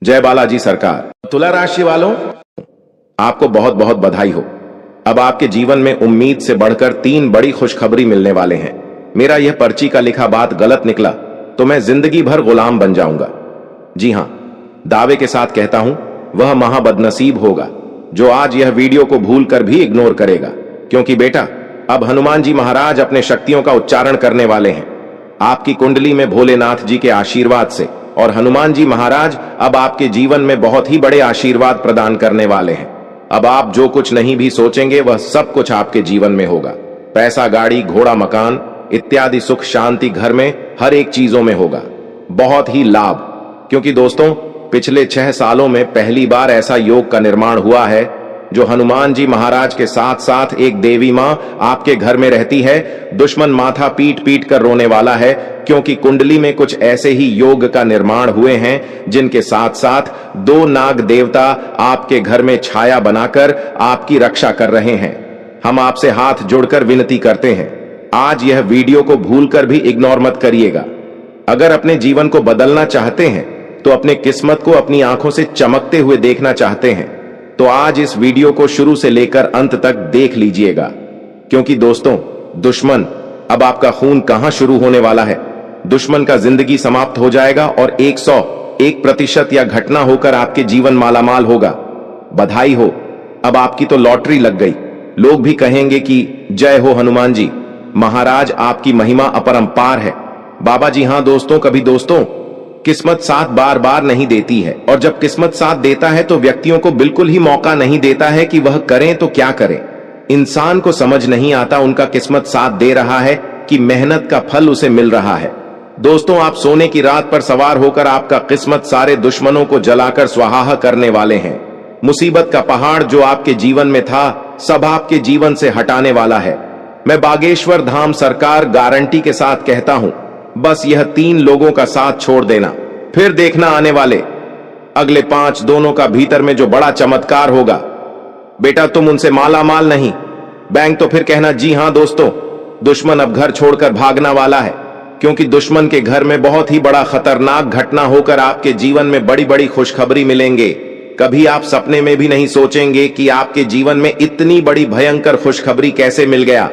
जय बालाजी सरकार। तुला राशि वालों, आपको बहुत बहुत बधाई हो। अब आपके जीवन में उम्मीद से बढ़कर 3 बड़ी खुशखबरी मिलने वाले हैं। मेरा यह पर्ची का लिखा बात गलत निकला तो मैं जिंदगी भर गुलाम बन जाऊंगा। जी हां, दावे के साथ कहता हूं, वह महाबदनसीब होगा जो आज यह वीडियो को भूल कर भी इग्नोर करेगा, क्योंकि बेटा अब हनुमान जी महाराज अपने शक्तियों का उच्चारण करने वाले हैं। आपकी कुंडली में भोलेनाथ जी के आशीर्वाद से, और हनुमान जी महाराज अब आपके जीवन में बहुत ही बड़े आशीर्वाद प्रदान करने वाले हैं। अब आप जो कुछ नहीं भी सोचेंगे वह सब कुछ आपके जीवन में होगा। पैसा, गाड़ी, घोड़ा, मकान इत्यादि सुख शांति घर में हर एक चीजों में होगा। बहुत ही लाभ, क्योंकि दोस्तों पिछले 6 सालों में पहली बार ऐसा योग का निर्माण हुआ है जो हनुमान जी महाराज के साथ साथ एक देवी मां आपके घर में रहती है। दुश्मन माथा पीट पीट कर रोने वाला है, क्योंकि कुंडली में कुछ ऐसे ही योग का निर्माण हुए हैं जिनके साथ साथ 2 नाग देवता आपके घर में छाया बनाकर आपकी रक्षा कर रहे हैं। हम आपसे हाथ जोड़कर विनती करते हैं, आज यह वीडियो को भूलकर भी इग्नोर मत करिएगा। अगर अपने जीवन को बदलना चाहते हैं तो अपने किस्मत को अपनी आंखों से चमकते हुए देखना चाहते हैं तो आज इस वीडियो को शुरू से लेकर अंत तक देख लीजिएगा, क्योंकि दोस्तों दुश्मन अब आपका खून कहां शुरू होने वाला है। दुश्मन का जिंदगी समाप्त हो जाएगा और 101% या घटना होकर आपके जीवन मालामाल होगा। बधाई हो, अब आपकी तो लॉटरी लग गई। लोग भी कहेंगे कि जय हो हनुमान जी महाराज, आपकी महिमा अपरंपार है। बाबा जी हां दोस्तों, कभी दोस्तों किस्मत साथ बार बार नहीं देती है, और जब किस्मत साथ देता है तो व्यक्तियों को बिल्कुल ही मौका नहीं देता है कि वह करें तो क्या करें। इंसान को समझ नहीं आता उनका किस्मत साथ दे रहा है कि मेहनत का फल उसे मिल रहा है। दोस्तों आप सोने की रात पर सवार होकर आपका किस्मत सारे दुश्मनों को जलाकर स्वाहा करने वाले हैं। मुसीबत का पहाड़ जो आपके जीवन में था सब आपके जीवन से हटाने वाला है। मैं बागेश्वर धाम सरकार गारंटी के साथ कहता हूं, बस यह 3 लोगों का साथ छोड़ देना, फिर देखना आने वाले अगले 5 दोनों का भीतर में जो बड़ा चमत्कार होगा। बेटा तुम उनसे माला माल नहीं, बैंक तो फिर कहना जी हां दोस्तों, दुश्मन अब घर छोड़कर भागना वाला है, क्योंकि दुश्मन के घर में बहुत ही बड़ा खतरनाक घटना होकर आपके जीवन में बड़ी बड़ी खुशखबरी मिलेंगे। कभी आप सपने में भी नहीं सोचेंगे कि आपके जीवन में इतनी बड़ी भयंकर खुशखबरी कैसे मिल गया,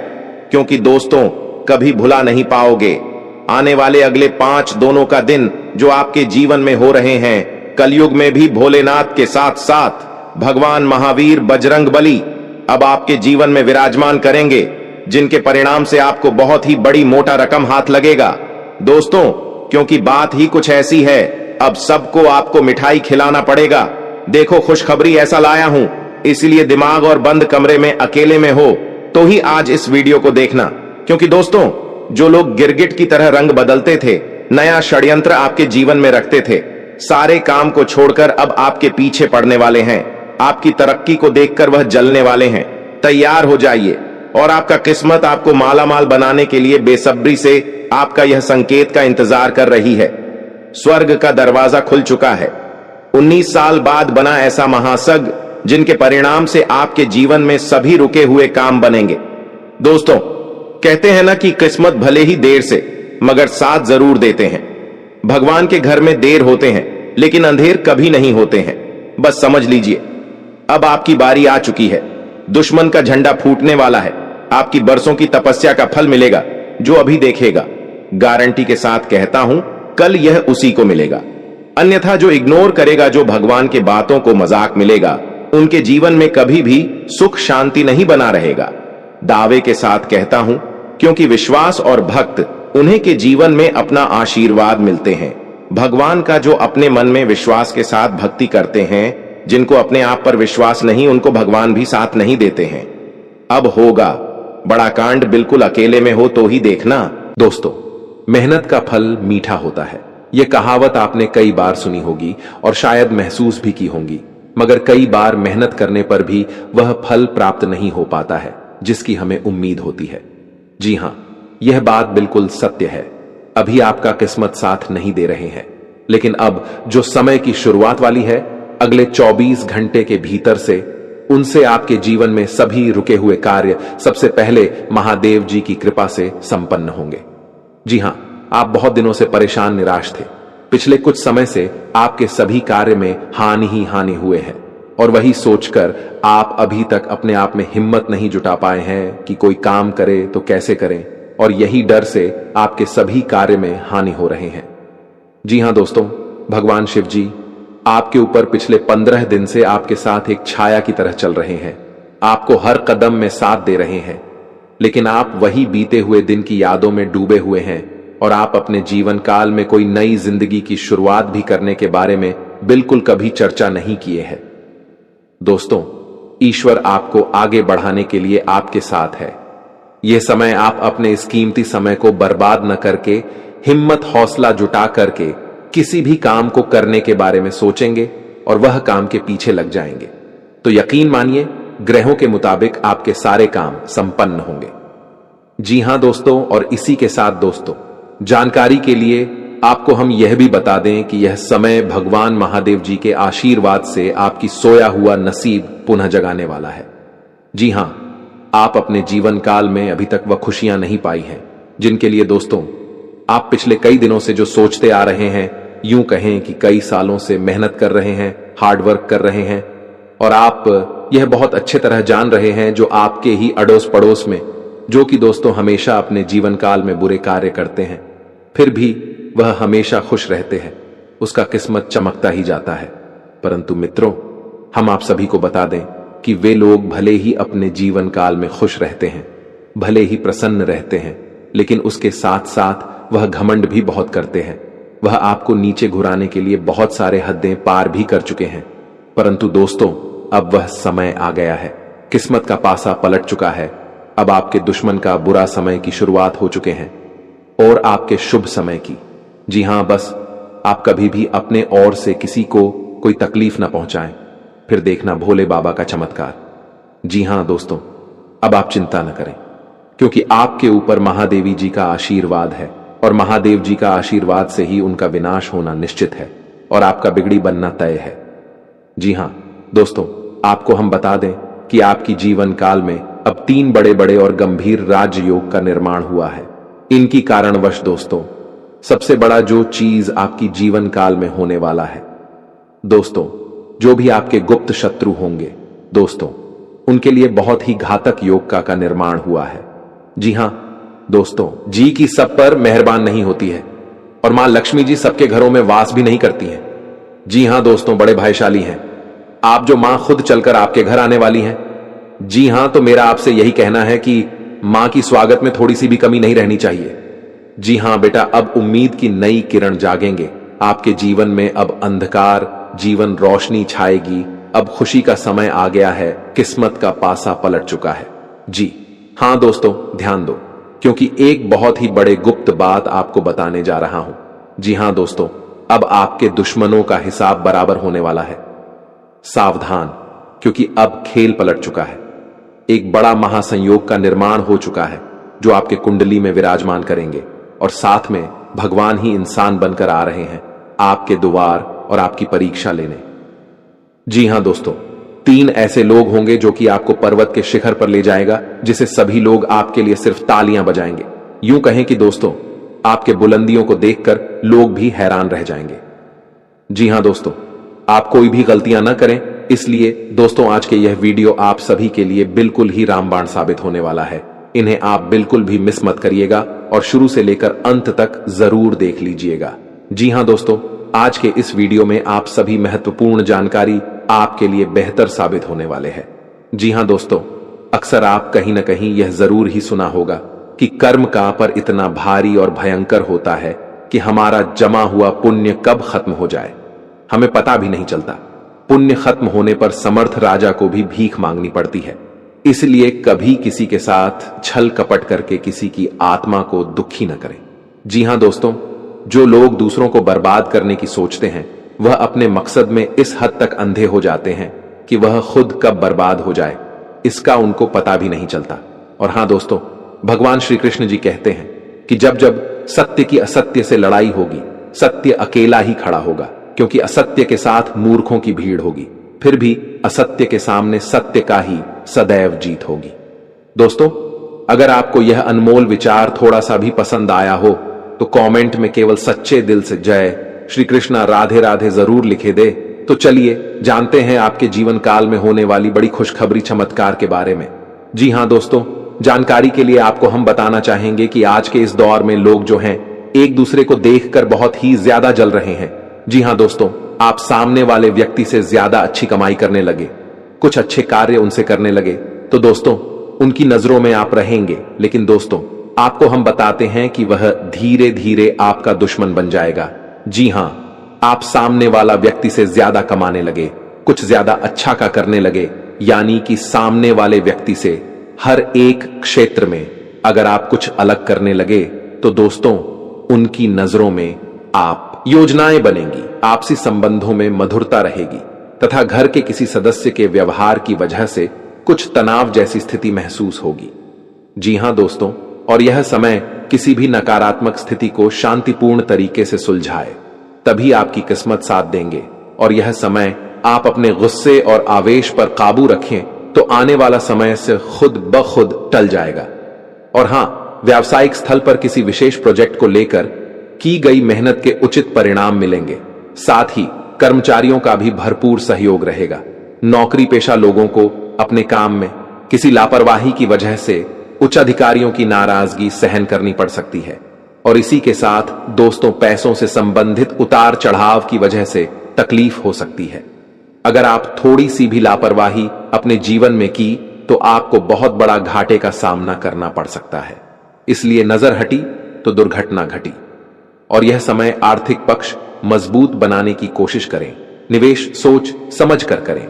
क्योंकि दोस्तों कभी भुला नहीं पाओगे आने वाले अगले 5 दोनों का दिन जो आपके जीवन में हो रहे हैं। कलयुग में भी भोलेनाथ के साथ साथ भगवान महावीर बजरंग बली अब आपके जीवन में विराजमान करेंगे, जिनके परिणाम से आपको बहुत ही बड़ी मोटा रकम हाथ लगेगा। दोस्तों क्योंकि बात ही कुछ ऐसी है, अब सबको आपको मिठाई खिलाना पड़ेगा। देखो खुशखबरी ऐसा लाया हूं, इसलिए दिमाग और बंद कमरे में अकेले में हो तो ही आज इस वीडियो को देखना, क्योंकि दोस्तों जो लोग गिरगिट की तरह रंग बदलते थे, नया षड्यंत्र आपके जीवन में रखते थे, सारे काम को छोड़कर अब आपके पीछे पड़ने वाले हैं। आपकी तरक्की को देखकर वह जलने वाले हैं। तैयार हो जाइए, और आपका किस्मत आपको मालामाल बनाने के लिए बेसब्री से आपका यह संकेत का इंतजार कर रही है। स्वर्ग का दरवाजा खुल चुका है। 19 साल बाद बना ऐसा महासग जिनके परिणाम से आपके जीवन में सभी रुके हुए काम बनेंगे। दोस्तों कहते हैं ना कि किस्मत भले ही देर से मगर साथ जरूर देते हैं। भगवान के घर में देर होते हैं लेकिन अंधेर कभी नहीं होते हैं। बस समझ लीजिए अब आपकी बारी आ चुकी है। दुश्मन का झंडा फूटने वाला है। आपकी बरसों की तपस्या का फल मिलेगा जो अभी देखेगा। गारंटी के साथ कहता हूं, कल यह उसी को मिलेगा। अन्यथा जो इग्नोर करेगा, जो भगवान के बातों को मजाक मिलेगा, उनके जीवन में कभी भी सुख शांति नहीं बना रहेगा। दावे के साथ कहता हूं, क्योंकि विश्वास और भक्त उन्हें के जीवन में अपना आशीर्वाद मिलते हैं। भगवान का जो अपने मन में विश्वास के साथ भक्ति करते हैं, जिनको अपने आप पर विश्वास नहीं, उनको भगवान भी साथ नहीं देते हैं। अब होगा बड़ा कांड, बिल्कुल अकेले में हो तो ही देखना। दोस्तों मेहनत का फल मीठा होता है, यह कहावत आपने कई बार सुनी होगी और शायद महसूस भी की होगी, मगर कई बार मेहनत करने पर भी वह फल प्राप्त नहीं हो पाता है जिसकी हमें उम्मीद होती है। जी हां, यह बात बिल्कुल सत्य है। अभी आपका किस्मत साथ नहीं दे रहे हैं, लेकिन अब जो समय की शुरुआत वाली है, अगले 24 घंटे के भीतर से उनसे आपके जीवन में सभी रुके हुए कार्य सबसे पहले महादेव जी की कृपा से संपन्न होंगे। जी हां, आप बहुत दिनों से परेशान निराश थे, पिछले कुछ समय से आपके सभी कार्य में हानि ही हानि हुए हैं और वही सोचकर आप अभी तक अपने आप में हिम्मत नहीं जुटा पाए हैं कि कोई काम करे तो कैसे करें, और यही डर से आपके सभी कार्य में हानि हो रहे हैं। जी हां दोस्तों, भगवान शिव जी आपके ऊपर पिछले 15 दिन से आपके साथ एक छाया की तरह चल रहे हैं, आपको हर कदम में साथ दे रहे हैं, लेकिन आप वही बीते हुए दिन की यादों में डूबे हुए हैं और आप अपने जीवन काल में कोई नई जिंदगी की शुरुआत भी करने के बारे में बिल्कुल कभी चर्चा नहीं किए हैं। दोस्तों, ईश्वर आपको आगे बढ़ाने के लिए आपके साथ है। यह समय आप अपने इस कीमती समय को बर्बाद न करके हिम्मत हौसला जुटा करके किसी भी काम को करने के बारे में सोचेंगे और वह काम के पीछे लग जाएंगे तो यकीन मानिए ग्रहों के मुताबिक आपके सारे काम संपन्न होंगे। जी हां दोस्तों, और इसी के साथ दोस्तों, जानकारी के लिए आपको हम यह भी बता दें कि यह समय भगवान महादेव जी के आशीर्वाद से आपकी सोया हुआ नसीब पुनः जगाने वाला है। जी हां, आप अपने जीवन काल में अभी तक वह खुशियां नहीं पाई हैं जिनके लिए दोस्तों आप पिछले कई दिनों से जो सोचते आ रहे हैं, यूं कहें कि कई सालों से मेहनत कर रहे हैं, हार्डवर्क कर रहे हैं, और आप यह बहुत अच्छे तरह जान रहे हैं जो आपके ही अड़ोस पड़ोस में, जो कि दोस्तों हमेशा अपने जीवन काल में बुरे कार्य करते हैं, फिर भी वह हमेशा खुश रहते हैं, उसका किस्मत चमकता ही जाता है। परंतु मित्रों, हम आप सभी को बता दें कि वे लोग भले ही अपने जीवन काल में खुश रहते हैं, भले ही प्रसन्न रहते हैं, लेकिन उसके साथ साथ वह घमंड भी बहुत करते हैं। वह आपको नीचे घुराने के लिए बहुत सारे हदें पार भी कर चुके हैं। परंतु दोस्तों, अब वह समय आ गया है, किस्मत का पासा पलट चुका है। अब आपके दुश्मन का बुरा समय की शुरुआत हो चुके हैं और आपके शुभ समय की। जी हां, बस आप कभी भी अपने ओर से किसी को कोई तकलीफ ना पहुंचाएं, फिर देखना भोले बाबा का चमत्कार। जी हां दोस्तों, अब आप चिंता न करें, क्योंकि आपके ऊपर महादेवी जी का आशीर्वाद है और महादेव जी का आशीर्वाद से ही उनका विनाश होना निश्चित है और आपका बिगड़ी बनना तय है। जी हां दोस्तों, आपको हम बता दें कि आपकी जीवन काल में अब 3 बड़े बड़े और गंभीर राजयोग का निर्माण हुआ है। इनकी कारणवश दोस्तों सबसे बड़ा जो चीज आपकी जीवन काल में होने वाला है दोस्तों, जो भी आपके गुप्त शत्रु होंगे दोस्तों, उनके लिए बहुत ही घातक योग का निर्माण हुआ है। जी हां दोस्तों, जी की सब पर मेहरबान नहीं होती है और मां लक्ष्मी जी सबके घरों में वास भी नहीं करती हैं। जी हां दोस्तों, बड़े भाग्यशाली हैं आप जो मां खुद चलकर आपके घर आने वाली हैं। जी हां, तो मेरा आपसे यही कहना है कि मां की स्वागत में थोड़ी सी भी कमी नहीं रहनी चाहिए। जी हां बेटा, अब उम्मीद की नई किरण जागेंगे आपके जीवन में। अब अंधकार जीवन रोशनी छाएगी। अब खुशी का समय आ गया है, किस्मत का पासा पलट चुका है। जी हां दोस्तों, ध्यान दो, क्योंकि एक बहुत ही बड़े गुप्त बात आपको बताने जा रहा हूं। जी हां दोस्तों, अब आपके दुश्मनों का हिसाब बराबर होने वाला है। सावधान, क्योंकि अब खेल पलट चुका है। एक बड़ा महासंयोग का निर्माण हो चुका है जो आपके कुंडली में विराजमान करेंगे और साथ में भगवान ही इंसान बनकर आ रहे हैं आपके द्वार और आपकी परीक्षा लेने। जी हां दोस्तों, 3 ऐसे लोग होंगे जो कि आपको पर्वत के शिखर पर ले जाएगा, जिसे सभी लोग आपके लिए सिर्फ तालियां बजाएंगे। यूं कहें कि दोस्तों, आपके बुलंदियों को देखकर लोग भी हैरान रह जाएंगे। जी हां दोस्तों, आप कोई भी गलतियां ना करें, इसलिए दोस्तों आज के यह वीडियो आप सभी के लिए बिल्कुल ही रामबाण साबित होने वाला है। इन्हें आप बिल्कुल भी मिस मत करिएगा और शुरू से लेकर अंत तक जरूर देख लीजिएगा। जी हां दोस्तों, आज के इस वीडियो में आप सभी महत्वपूर्ण जानकारी आपके लिए बेहतर साबित होने वाले हैं। जी हां दोस्तों, अक्सर आप कहीं ना कहीं यह जरूर ही सुना होगा कि कर्म का पर इतना भारी और भयंकर होता है कि हमारा जमा हुआ पुण्य कब खत्म हो जाए हमें पता भी नहीं चलता। पुण्य खत्म होने पर समर्थ राजा को भी भीख मांगनी पड़ती है। इसलिए कभी किसी के साथ छल कपट करके किसी की आत्मा को दुखी न करें। जी हां दोस्तों, जो लोग दूसरों को बर्बाद करने की सोचते हैं वह अपने मकसद में इस हद तक अंधे हो जाते हैं कि वह खुद कब बर्बाद हो जाए इसका उनको पता भी नहीं चलता। और हां दोस्तों, भगवान श्री कृष्ण जी कहते हैं कि जब जब सत्य की असत्य से लड़ाई होगी, सत्य अकेला ही खड़ा होगा, क्योंकि असत्य के साथ मूर्खों की भीड़ होगी, फिर भी असत्य के सामने सत्य का ही सदैव जीत होगी। दोस्तों, अगर आपको यह अनमोल विचार थोड़ा सा भी पसंद आया हो तो कमेंट में केवल सच्चे दिल से जय श्री कृष्णा राधे राधे जरूर लिखे दे। तो चलिए जानते हैं आपके जीवन काल में होने वाली बड़ी खुशखबरी चमत्कार के बारे में। जी हां दोस्तों, जानकारी के लिए आपको हम बताना चाहेंगे कि आज के इस दौर में लोग जो हैं एक दूसरे को देखकर बहुत ही ज्यादा जल रहे हैं। जी हां दोस्तों, आप सामने वाले व्यक्ति से ज्यादा अच्छी कमाई करने लगे, कुछ अच्छे कार्य उनसे करने लगे, तो दोस्तों उनकी नजरों में आप रहेंगे। लेकिन दोस्तों आपको हम बताते हैं कि वह धीरे धीरे आपका दुश्मन बन जाएगा। जी हां, आप सामने वाला व्यक्ति से ज्यादा कमाने लगे, कुछ ज्यादा अच्छा का करने लगे, यानी कि सामने वाले व्यक्ति से हर एक क्षेत्र में अगर आप कुछ अलग करने लगे तो दोस्तों उनकी नजरों में आप योजनाएं बनेंगी, आपसी संबंधों में मधुरता रहेगी तथा घर के किसी सदस्य के व्यवहार की वजह से कुछ तनाव जैसी स्थिति महसूस होगी। जी हां दोस्तों, और यह समय किसी भी नकारात्मक स्थिति को शांतिपूर्ण तरीके से सुलझाए, तभी आपकी किस्मत साथ देंगे। और यह समय आप अपने गुस्से और आवेश पर काबू रखें तो आने वाला समय से खुद ब खुद टल जाएगा। और हां, व्यावसायिक स्थल पर किसी विशेष प्रोजेक्ट को लेकर की गई मेहनत के उचित परिणाम मिलेंगे। साथ ही कर्मचारियों का भी भरपूर सहयोग रहेगा। नौकरी पेशा लोगों को अपने काम में किसी लापरवाही की वजह से उच्च अधिकारियों की नाराजगी सहन करनी पड़ सकती है। और इसी के साथ दोस्तों पैसों से संबंधित उतार चढ़ाव की वजह से तकलीफ हो सकती है। अगर आप थोड़ी सी भी लापरवाही अपने जीवन में की तो आपको बहुत बड़ा घाटे का सामना करना पड़ सकता है। इसलिए नजर हटी तो दुर्घटना घटी। और यह समय आर्थिक पक्ष मजबूत बनाने की कोशिश करें, निवेश सोच समझ कर करें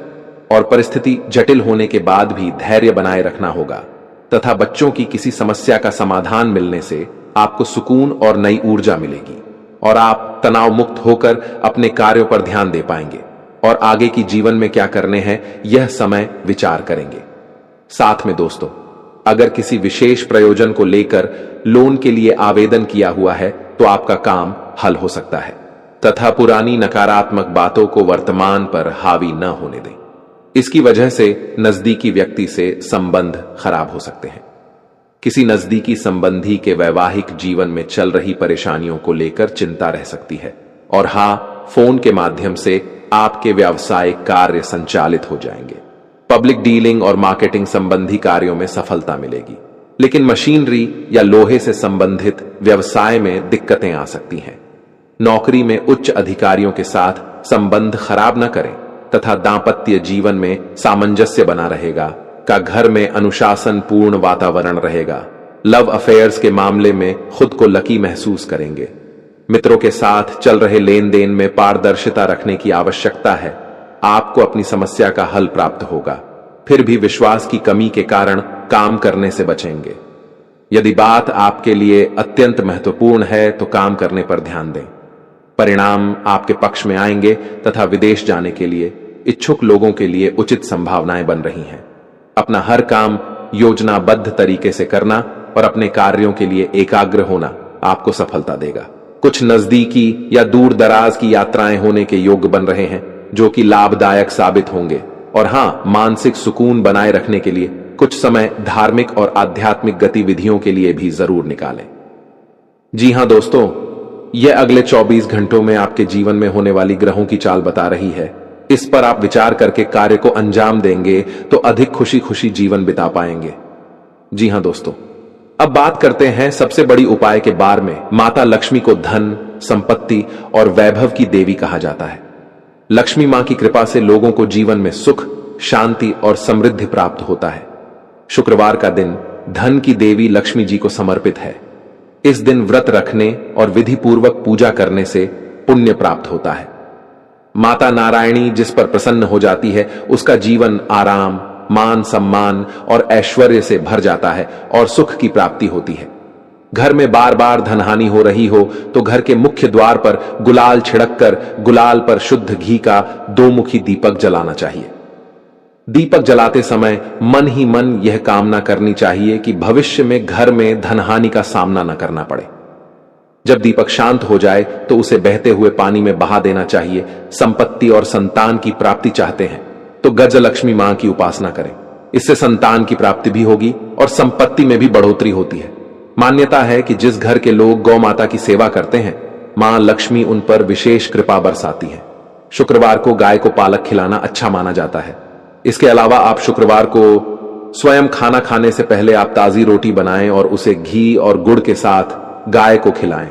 और परिस्थिति जटिल होने के बाद भी धैर्य बनाए रखना होगा तथा बच्चों की किसी समस्या का समाधान मिलने से आपको सुकून और नई ऊर्जा मिलेगी और आप तनाव मुक्त होकर अपने कार्यों पर ध्यान दे पाएंगे और आगे की जीवन में क्या करने हैं यह समय विचार करेंगे। साथ में दोस्तों, अगर किसी विशेष प्रयोजन को लेकर लोन के लिए आवेदन किया हुआ है तो आपका काम हल हो सकता है तथा पुरानी नकारात्मक बातों को वर्तमान पर हावी न होने दें। इसकी वजह से नजदीकी व्यक्ति से संबंध खराब हो सकते हैं। किसी नजदीकी संबंधी के वैवाहिक जीवन में चल रही परेशानियों को लेकर चिंता रह सकती है। और हां, फोन के माध्यम से आपके व्यावसायिक कार्य संचालित हो जाएंगे। पब्लिक डीलिंग और मार्केटिंग संबंधी कार्यों में सफलता मिलेगी, लेकिन मशीनरी या लोहे से संबंधित व्यवसाय में दिक्कतें आ सकती हैं। नौकरी में उच्च अधिकारियों के साथ संबंध खराब न करें तथा दांपत्य जीवन में सामंजस्य बना रहेगा का घर में अनुशासन पूर्ण वातावरण रहेगा। लव अफेयर्स के मामले में खुद को लकी महसूस करेंगे। मित्रों के साथ चल रहे लेन देन में पारदर्शिता रखने की आवश्यकता है। आपको अपनी समस्या का हल प्राप्त होगा, फिर भी विश्वास की कमी के कारण काम करने से बचेंगे। यदि बात आपके लिए अत्यंत महत्वपूर्ण है तो काम करने पर ध्यान दें। परिणाम आपके पक्ष में आएंगे तथा विदेश जाने के लिए इच्छुक लोगों के लिए उचित संभावनाएं बन रही हैं। अपना हर काम योजनाबद्ध तरीके से करना और अपने कार्यों के लिए एकाग्र होना आपको सफलता देगा। कुछ नजदीकी या दूर दराज की यात्राएं होने के योग्य बन रहे हैं जो कि लाभदायक साबित होंगे। और हां, मानसिक सुकून बनाए रखने के लिए कुछ समय धार्मिक और आध्यात्मिक गतिविधियों के लिए भी जरूर निकालें। जी हां दोस्तों, यह अगले 24 घंटों में आपके जीवन में होने वाली ग्रहों की चाल बता रही है। इस पर आप विचार करके कार्य को अंजाम देंगे तो अधिक खुशी खुशी जीवन बिता पाएंगे। जी हां दोस्तों, अब बात करते हैं सबसे बड़ी उपाय के बारे में। माता लक्ष्मी को धन, संपत्ति और वैभव की देवी कहा जाता है। लक्ष्मी मां की कृपा से लोगों को जीवन में सुख, शांति और समृद्धि प्राप्त होता है। शुक्रवार का दिन धन की देवी लक्ष्मी जी को समर्पित है। इस दिन व्रत रखने और विधि पूर्वक पूजा करने से पुण्य प्राप्त होता है। माता नारायणी जिस पर प्रसन्न हो जाती है उसका जीवन आराम, मान सम्मान और ऐश्वर्य से भर जाता है और सुख की प्राप्ति होती है। घर में बार बार धनहानि हो रही हो तो घर के मुख्य द्वार पर गुलाल छिड़ककर गुलाल पर शुद्ध घी का 2 मुखी दीपक जलाना चाहिए। दीपक जलाते समय मन ही मन यह कामना करनी चाहिए कि भविष्य में घर में धनहानि का सामना न करना पड़े। जब दीपक शांत हो जाए तो उसे बहते हुए पानी में बहा देना चाहिए। संपत्ति और संतान की प्राप्ति चाहते हैं तो गजलक्ष्मी मां की उपासना करें। इससे संतान की प्राप्ति भी होगी और संपत्ति में भी बढ़ोतरी होती है। मान्यता है कि जिस घर के लोग गौ माता की सेवा करते हैं मां लक्ष्मी उन पर विशेष कृपा बरसाती है। शुक्रवार को गाय को पालक खिलाना अच्छा माना जाता है। इसके अलावा आप शुक्रवार को स्वयं खाना खाने से पहले आप ताजी रोटी बनाएं और उसे घी और गुड़ के साथ गाय को खिलाएं।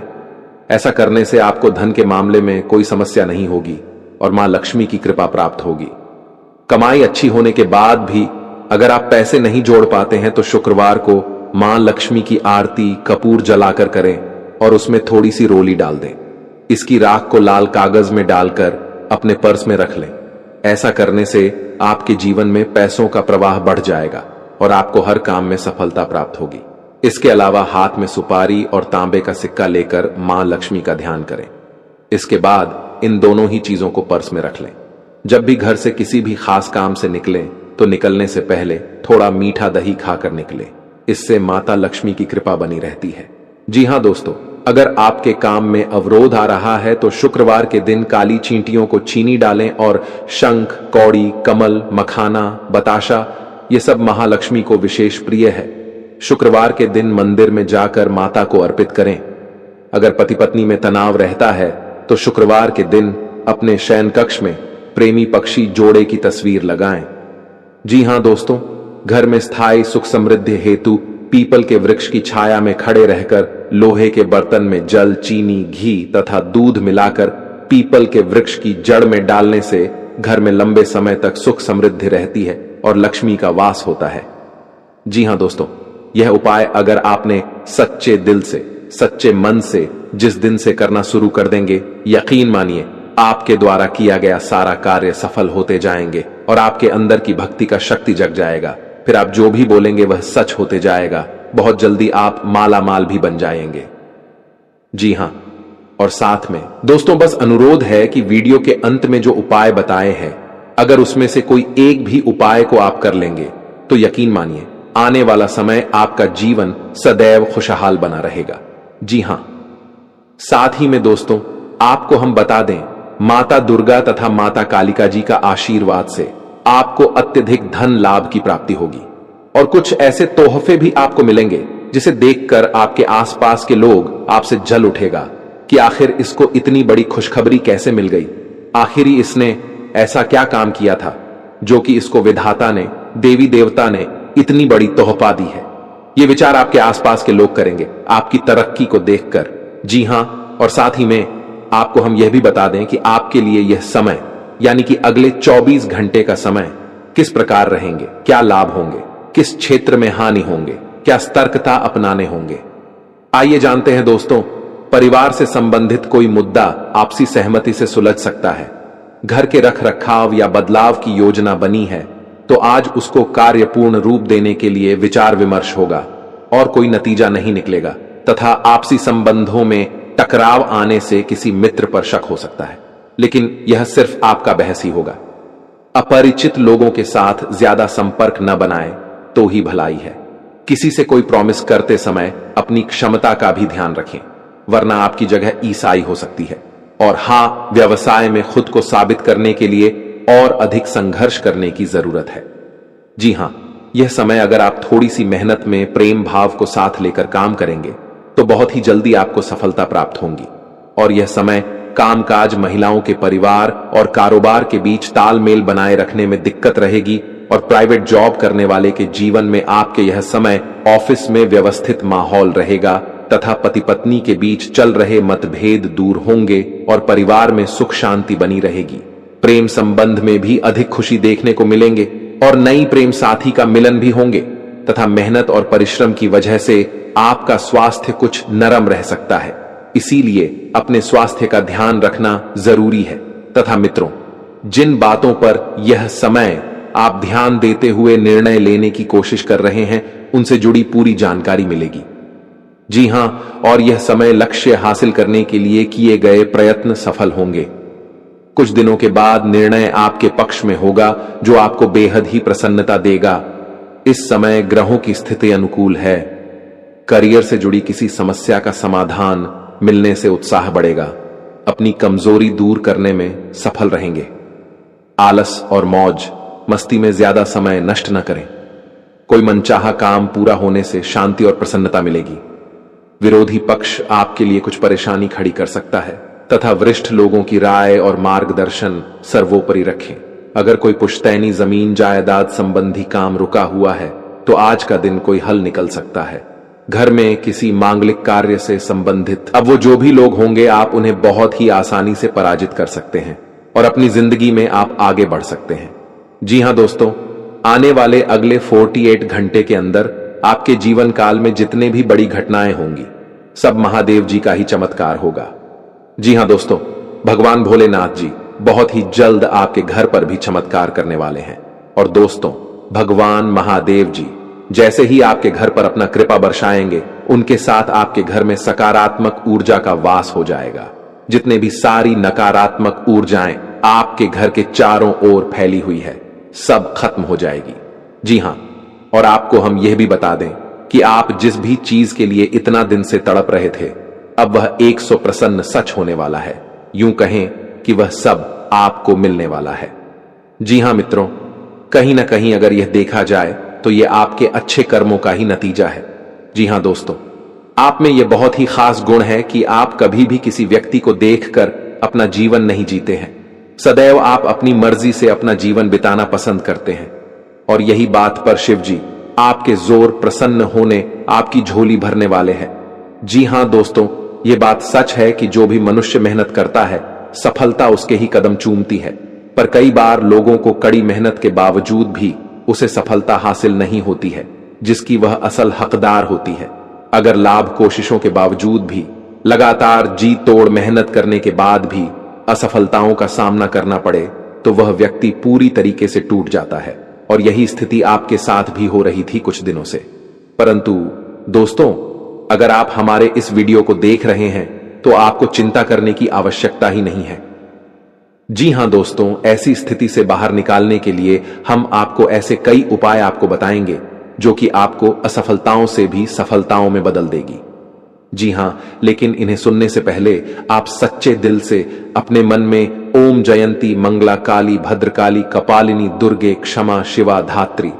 ऐसा करने से आपको धन के मामले में कोई समस्या नहीं होगी और मां लक्ष्मी की कृपा प्राप्त होगी। कमाई अच्छी होने के बाद भी अगर आप पैसे नहीं जोड़ पाते हैं तो शुक्रवार को मां लक्ष्मी की आरती कपूर जलाकर करें और उसमें थोड़ी सी रोली डाल दें। इसकी राख को लाल कागज में डालकर अपने पर्स में रख लें। ऐसा करने से आपके जीवन में पैसों का प्रवाह बढ़ जाएगा और आपको हर काम में सफलता प्राप्त होगी। इसके अलावा हाथ में सुपारी और तांबे का सिक्का लेकर मां लक्ष्मी का ध्यान करें। इसके बाद इन दोनों ही चीजों को पर्स में रख लें। जब भी घर से किसी भी खास काम से निकलें तो निकलने से पहले थोड़ा मीठा दही खाकर निकलें। इससे माता लक्ष्मी की कृपा बनी रहती है। जी हां दोस्तों, अगर आपके काम में अवरोध आ रहा है तो शुक्रवार के दिन काली चींटियों को चीनी डालें और शंख, कौड़ी, कमल, मखाना, बताशा ये सब महालक्ष्मी को विशेष प्रिय है। शुक्रवार के दिन मंदिर में जाकर माता को अर्पित करें। अगर पति पत्नी में तनाव रहता है तो शुक्रवार के दिन अपने शयन कक्ष में प्रेमी पक्षी जोड़े की तस्वीर लगाएं। जी हां दोस्तों, घर में स्थायी सुख समृद्धि हेतु पीपल के वृक्ष की छाया में खड़े रहकर लोहे के बर्तन में जल, चीनी, घी तथा दूध मिलाकर पीपल के वृक्ष की जड़ में डालने से घर में लंबे समय तक सुख समृद्धि रहती है और लक्ष्मी का वास होता है। जी हां दोस्तों, यह उपाय अगर आपने सच्चे दिल से, सच्चे मन से जिस दिन से करना शुरू कर देंगे, यकीन मानिए आपके द्वारा किया गया सारा कार्य सफल होते जाएंगे और आपके अंदर की भक्ति का शक्ति जग जाएगा। फिर आप जो भी बोलेंगे वह सच होते जाएगा। बहुत जल्दी आप माला माल भी बन जाएंगे। जी हां, और साथ में दोस्तों बस अनुरोध है कि वीडियो के अंत में जो उपाय बताए हैं, अगर उसमें से कोई एक भी उपाय को आप कर लेंगे तो यकीन मानिए आने वाला समय आपका जीवन सदैव खुशहाल बना रहेगा। जी हां, साथ ही में दोस्तों आपको हम बता दें, माता दुर्गा तथा माता कालिका जी का आशीर्वाद से आपको अत्यधिक धन लाभ की प्राप्ति होगी और कुछ ऐसे तोहफे भी आपको मिलेंगे जिसे देखकर आपके आसपास के लोग आपसे जल उठेगा कि आखिर इसको इतनी बड़ी खुशखबरी कैसे मिल गई। आखिर ही इसने ऐसा क्या काम किया था जो कि इसको विधाता ने, देवी देवता ने इतनी बड़ी तोहफा दी है। ये विचार आपके आसपास के लोग करेंगे आपकी तरक्की को देखकर। जी हां, और साथ ही में आपको हम यह भी बता दें कि आपके लिए यह समय यानी कि अगले 24 घंटे का समय किस प्रकार रहेंगे, क्या लाभ होंगे, किस क्षेत्र में हानि होंगे, क्या सतर्कता अपनाने होंगे। आइए जानते हैं दोस्तों, परिवार से संबंधित कोई मुद्दा आपसी सहमति से सुलझ सकता है। घर के रख रखाव या बदलाव की योजना बनी है तो आज उसको कार्यपूर्ण रूप देने के लिए विचार विमर्श होगा और कोई नतीजा नहीं निकलेगा तथा आपसी संबंधों में टकराव आने से किसी मित्र पर शक हो सकता है, लेकिन यह सिर्फ आपका बहस ही होगा। अपरिचित लोगों के साथ ज्यादा संपर्क न बनाएं तो ही भलाई है। किसी से कोई प्रॉमिस करते समय अपनी क्षमता का भी ध्यान रखें, वरना आपकी जगह ईसाई हो सकती है। और हां, व्यवसाय में खुद को साबित करने के लिए और अधिक संघर्ष करने की जरूरत है। जी हां, यह समय अगर आप थोड़ी सी मेहनत में प्रेम भाव को साथ लेकर काम करेंगे तो बहुत ही जल्दी आपको सफलता प्राप्त होगी। और यह समय कामकाज, महिलाओं के परिवार और कारोबार के बीच तालमेल बनाए रखने में दिक्कत रहेगी और प्राइवेट जॉब करने वाले के जीवन में आपके यह समय ऑफिस में व्यवस्थित माहौल रहेगा तथा पति पत्नी के बीच चल रहे मतभेद दूर होंगे और परिवार में सुख शांति बनी रहेगी। प्रेम संबंध में भी अधिक खुशी देखने को मिलेंगे और नई प्रेम साथी का मिलन भी होंगे तथा मेहनत और परिश्रम की वजह से आपका स्वास्थ्य कुछ नरम रह सकता है। इसीलिए अपने स्वास्थ्य का ध्यान रखना जरूरी है। तथा मित्रों, जिन बातों पर यह समय आप ध्यान देते हुए निर्णय लेने की कोशिश कर रहे हैं उनसे जुड़ी पूरी जानकारी मिलेगी। जी हां, और यह समय लक्ष्य हासिल करने के लिए किए गए प्रयत्न सफल होंगे। कुछ दिनों के बाद निर्णय आपके पक्ष में होगा जो आपको बेहद ही प्रसन्नता देगा। इस समय ग्रहों की स्थिति अनुकूल है। करियर से जुड़ी किसी समस्या का समाधान मिलने से उत्साह बढ़ेगा। अपनी कमजोरी दूर करने में सफल रहेंगे। आलस और मौज मस्ती में ज्यादा समय नष्ट न करें। कोई मनचाहा काम पूरा होने से शांति और प्रसन्नता मिलेगी। विरोधी पक्ष आपके लिए कुछ परेशानी खड़ी कर सकता है, तथा वरिष्ठ लोगों की राय और मार्गदर्शन सर्वोपरि रखें। अगर कोई पुश्तैनी जमीन जायदाद संबंधी काम रुका हुआ है तो आज का दिन कोई हल निकल सकता है। घर में किसी मांगलिक कार्य से संबंधित अब वो जो भी लोग होंगे, आप उन्हें बहुत ही आसानी से पराजित कर सकते हैं और अपनी जिंदगी में आप आगे बढ़ सकते हैं। जी हां दोस्तों, आने वाले अगले 48 घंटे के अंदर आपके जीवन काल में जितने भी बड़ी घटनाएं होंगी, सब महादेव जी का ही चमत्कार होगा। जी हां दोस्तों, भगवान भोलेनाथ जी बहुत ही जल्द आपके घर पर भी चमत्कार करने वाले हैं। और दोस्तों, भगवान महादेव जी जैसे ही आपके घर पर अपना कृपा बरसाएंगे, उनके साथ आपके घर में सकारात्मक ऊर्जा का वास हो जाएगा। जितने भी सारी नकारात्मक ऊर्जाएं आपके घर के चारों ओर फैली हुई है, सब खत्म हो जाएगी। जी हां, और आपको हम यह भी बता दें कि आप जिस भी चीज के लिए इतना दिन से तड़प रहे थे, अब वह 100% सच होने वाला है। यूं कहें कि वह सब आपको मिलने वाला है। जी हां मित्रों, कहीं ना कहीं अगर यह देखा जाए तो यह आपके अच्छे कर्मों का ही नतीजा है। जी हां दोस्तों, आप में यह बहुत ही खास गुण है कि आप कभी भी किसी व्यक्ति को देखकर अपना जीवन नहीं जीते हैं। सदैव आप अपनी मर्जी से अपना जीवन बिताना पसंद करते हैं, और यही बात पर शिव जी आपके जोर प्रसन्न होने आपकी झोली भरने वाले हैं। जी हां दोस्तों, यह बात सच है कि जो भी मनुष्य मेहनत करता है, सफलता उसके ही कदम चूमती है। पर कई बार लोगों को कड़ी मेहनत के बावजूद भी उसे सफलता हासिल नहीं होती है, जिसकी वह असल हकदार होती है। अगर लाभ कोशिशों के बावजूद भी, लगातार जी तोड़ मेहनत करने के बाद भी असफलताओं का सामना करना पड़े, तो वह व्यक्ति पूरी तरीके से टूट जाता है। और यही स्थिति आपके साथ भी हो रही थी कुछ दिनों से। परंतु दोस्तों, अगर आप हमारे इस वीडियो को देख रहे हैं तो आपको चिंता करने की आवश्यकता ही नहीं है। जी हां दोस्तों, ऐसी स्थिति से बाहर निकालने के लिए हम आपको ऐसे कई उपाय आपको बताएंगे जो कि आपको असफलताओं से भी सफलताओं में बदल देगी। जी हां, लेकिन इन्हें सुनने से पहले आप सच्चे दिल से अपने मन में ओम जयंती मंगला काली भद्रकाली कपालिनी दुर्गे क्षमा शिवा धात्री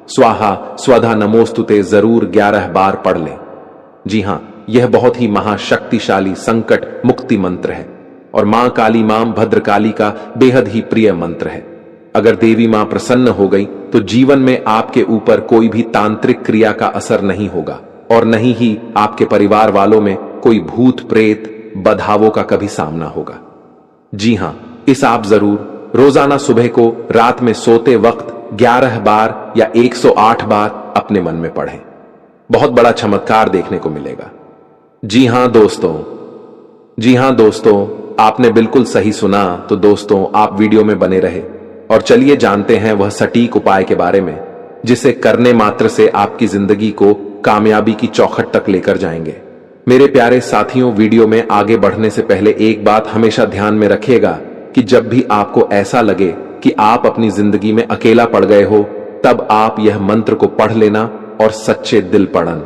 स्वाहा स्वधा नमोस्तुते जरूर 11 बार पढ़ लें। जी हां, यह बहुत ही महाशक्तिशाली संकट मुक्ति मंत्र है और मां काली मां भद्रकाली का बेहद ही प्रिय मंत्र है। अगर देवी मां प्रसन्न हो गई तो जीवन में आपके ऊपर कोई भी तांत्रिक क्रिया का असर नहीं होगा, और नहीं ही आपके परिवार वालों में कोई भूत प्रेत बधावों का कभी सामना होगा। जी हां, इस आप जरूर रोजाना सुबह को रात में सोते वक्त 11 बार या 108 बार अपने मन में पढ़ें। बहुत बड़ा चमत्कार देखने को मिलेगा। जी हां दोस्तों, आपने बिल्कुल सही सुना। तो दोस्तों, आप वीडियो में बने रहे और चलिए जानते हैं वह सटीक उपाय के बारे में, जिसे करने मात्र से आपकी जिंदगी को कामयाबी की चौखट तक लेकर जाएंगे। मेरे प्यारे साथियों, वीडियो में आगे बढ़ने से पहले एक बात हमेशा ध्यान में रखिएगा कि जब भी आपको ऐसा लगे कि आप अपनी जिंदगी में अकेला पड़ गए हो, तब आप यह मंत्र को पढ़ लेना और सच्चे दिल पढ़न।